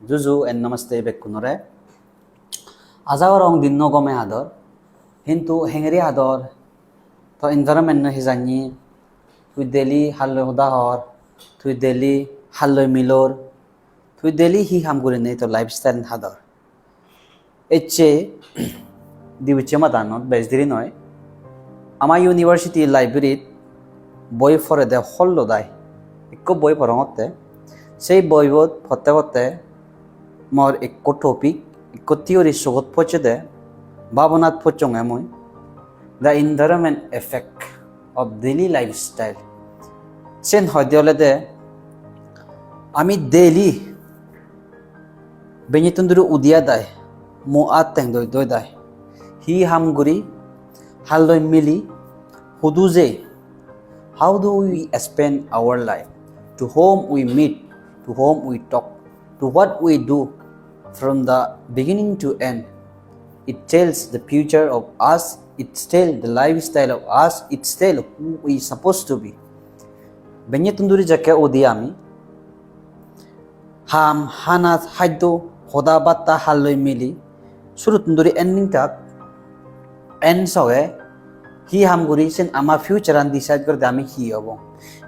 Juju and namaste bekunore. Azawarong din no gome hador. Hintu hengri hador. To environment no hizanyi. Tu Delhi hallo hudahor. Tu Delhi hallo milor. Tu Delhi hi hamguri ne to lifestyle hador. Eche diwiche madanot bezdiri noy. Ama university library boy for the hollo dai. Ikko boy porongotte. Sei boy bot fotte mor ikko topic ikko theory sogot pochede babonat pochonge moi the environment effect of daily lifestyle sen hoydiolede ami daily benitunduru udia dai mo ateng doi dai hi hamguri halloi mili huduze how do we spend our life, to whom we meet, to whom we talk, to what we do from the beginning to end. It tells the future of us, it tells the lifestyle of us, it tells who we supposed to be. Benye tunduri jake odiami ham hanat haddo hoda batta halloi mili suru tunduri ending tak end soe hi hamguri sen ama future and decide korde ami hi hobo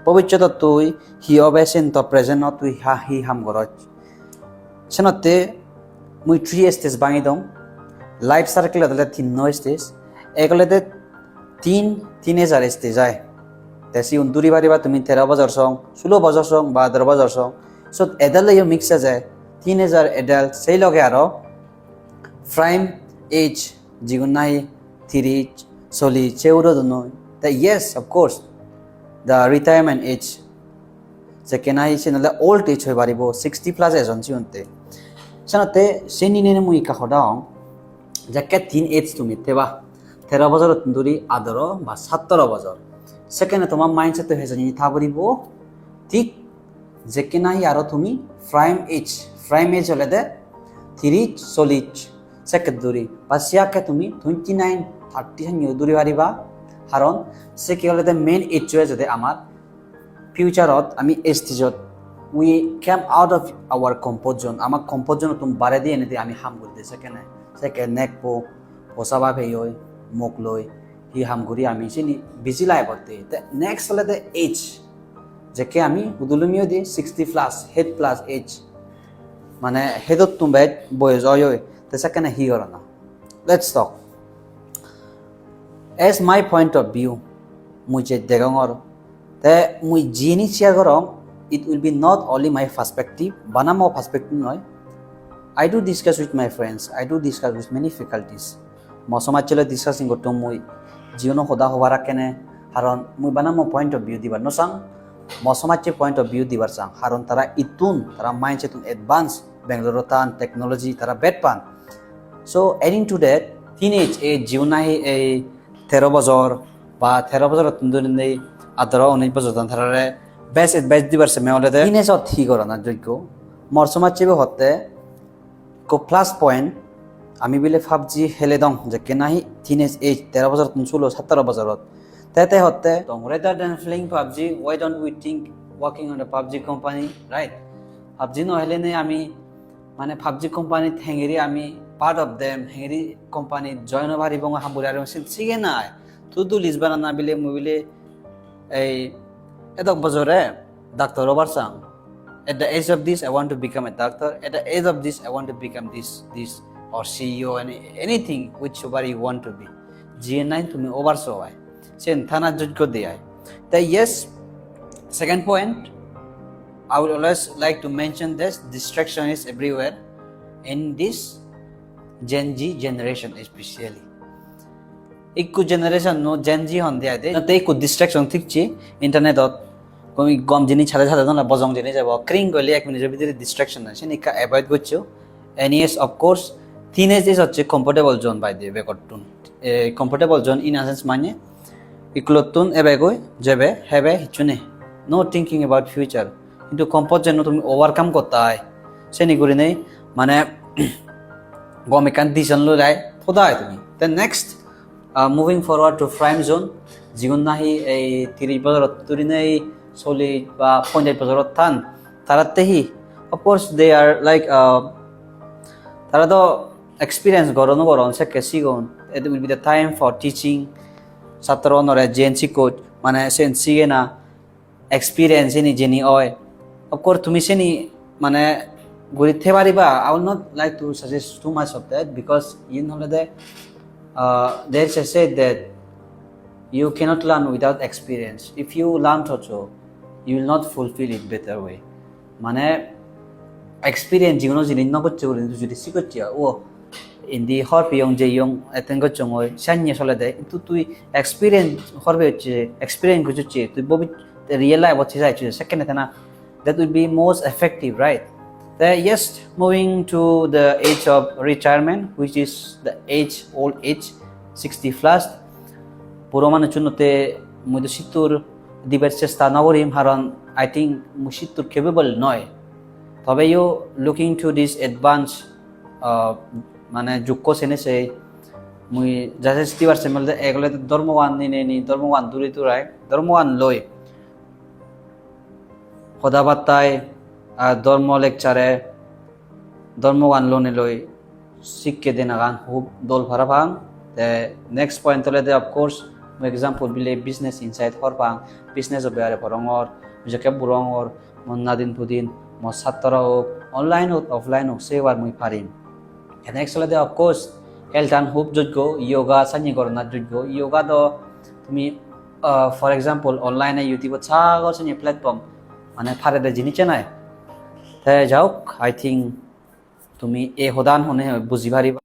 pabicchota tui hi hobe sen to present not tui hi ham goroj senote mui 3 stage bangi dong life cycle adale 3 stage egolede 3000 stage ai tesi unduri bari ba tumi 13 bajor song 16 bajor song ba 18 bajor song so edale yo mix aje 3000 adult sei loge aro prime age jigunai 3 soli cheuro dono the yes of course the retirement age sekenai sinala old age hoy baribo 60 plus ejon chunte sanote senine mui ka hodang jakke 3 age tumi teba 13 bajor tunduri adoro ba 17 bajor second তোমার mindset তো হেজনি থাবরিবো ঠিক যেকেনাই আরো তুমি prime age হলে দে 3 solid second duri pasiake তুমি 29 30 হানি দূরে পারিবা কারণ সে কি হলে মেইন এজে যদি আমার ফিউচারত আমি স্টেজত we come out of our comfort zone আমার কমফর্ট জোন তুমি বারে দিয়ে এনে আমি হাম করে দিছে কেন সেকে নেকপো পোসাবা ভেই মোক লই হি হাম ঘুরি আমি চিনি বিজি লাইফতে নেক্সট হলে এজ যেকে আমি উদুলুমিও দি 60 প্লাস হেড প্লাস এজ মানে হেডত তুমি বয়স হয় তে সেকে হি হল না let's talk as my point of view muje degongor te mui jini share gorong it will be not only my perspective banamo perspective noy I do discuss with my friends I do discuss with many faculties mosoma chelo discussing goto mui jiyono hoda hobara kene haron mui banamo point of view dibar no sang mosoma che point of view dibar sang haron tara itun tara mindset advance bangalore tan technology tara bet pan so adding to that teenage age jiunai a 13 বছর বা 13 বছর তুন্দুরি নেই 18 19 বছর তারারে base advice দিবার সময় হলে তিনেজ ঠিক করা না যোগ্য মরসমার চেবে হতে কো প্লাস পয়েন্ট আমি বিলে ফাবজি হেলে দং যে কেনাহি তিনেজ এজ 13 বছর তুন 16 17 বছরত তেতে হতে দং rather than playing PUBG why don't we think working on a PUBG company right PUBG নহলে নে আমি মানে পাবজি কোম্পানি থেঙ্গেরি আমি part of them hengri company join bari bong hamburi ar sige na tudu lisbana na bile mobile ei edok bajore doctor obarsang at the age of this I want to become a doctor at the age of this I want to become this or CEO and anything whichever you want to be G9 tumi obarso ai sen thana jojgo de ai the yes second point I would always like to mention this distraction is everywhere in this Gen Z generation especially ikku generation no Gen Z hon dia de te ikku distraction thikchi internet ot komi gom jini chhade chhade na bojong jini jabo kring goli 1 minute bidire distraction na sini ka avoid gocho and yes of course teenage is hocche comfortable zone by the way kotun comfortable zone in a sense mane iklotun ebe goi jebe hebe hichune no thinking about future into comfort zone tumi overcome korta hai seni guri nei mane gomikan decision lo dai thoda hai tumi then next moving forward to prime zone jigun nahi ei 30 bajor turi nei 40 বা 50 বছর থান তারাতেহি of course they are like তারা তো experience গরনো গরন সে কেসি গন it will be the time for teaching ছাত্র নরে জেনসি কোচ মানে সেন্সি না এক্সপিরিয়েন্স নি জেনি হয় of course তুমি সেনি মানে গরিতে পারিবা I will not like to suggest too much of that because in holiday there's a said that you cannot learn without experience if you learn also you will not fulfill it better way মানে experience জিগুনো জিনিস না করছে বলে যদি শিখছে ও ইন্দি হরপি young যে young এতেন করছে ওই সানিয়ে চলে দেয় কিন্তু তুই experience হরবে হচ্ছে experience করছে তুই ববি real life হচ্ছে যাইছে সেকেন্ড না that will be most effective right yes moving to the age of retirement which is the old age 60 plus পুরো মানুষ জন্যতে মুই তো সিতুর দিবের চেষ্টা নগরিম কারণ I think মুই সিতুর capable নয় তবে you looking to this advance মানে যোগ্য সেনেছে মুই যাতে দিবার সেমল এগুলো ধর্মবান নি ধর্মবান দূরে দূরায় ধর্মবান লই কথাবার্তায় ধর্ম লেকচারে ধর্মবান লোনে লই শিক্ষে দেন গান খুব দল ভাড়া ভাং নেক্সট পয়েন্ট হলে দে অফকোর্স এক্সাম্পল বিলে বিজনেস ইনসাইড হরপাং বিজনেস বেয়ারে ভরঙর যেকে বুরঙর মন্নাদিন পুদিন mo ছাত্র হোক অনলাইন হোক অফলাইন হোক সেবার মুই পারিম নেক্সট হলে দে অফকোর্স হেলথ অ্যান্ড হোপ যোগ্য ইয়োগা সানি করোনার যোগ্য ইয়োগা তো তুমি ফর এক্সাম্পল অনলাইনে ইউটিউবত ছাগল সানি প্ল্যাটফর্ম মানে ফারে দে জিনিসে নাই তাই যাওক আই থিঙ্ক তুমি এই সদান শুনে বুঝি পারিবা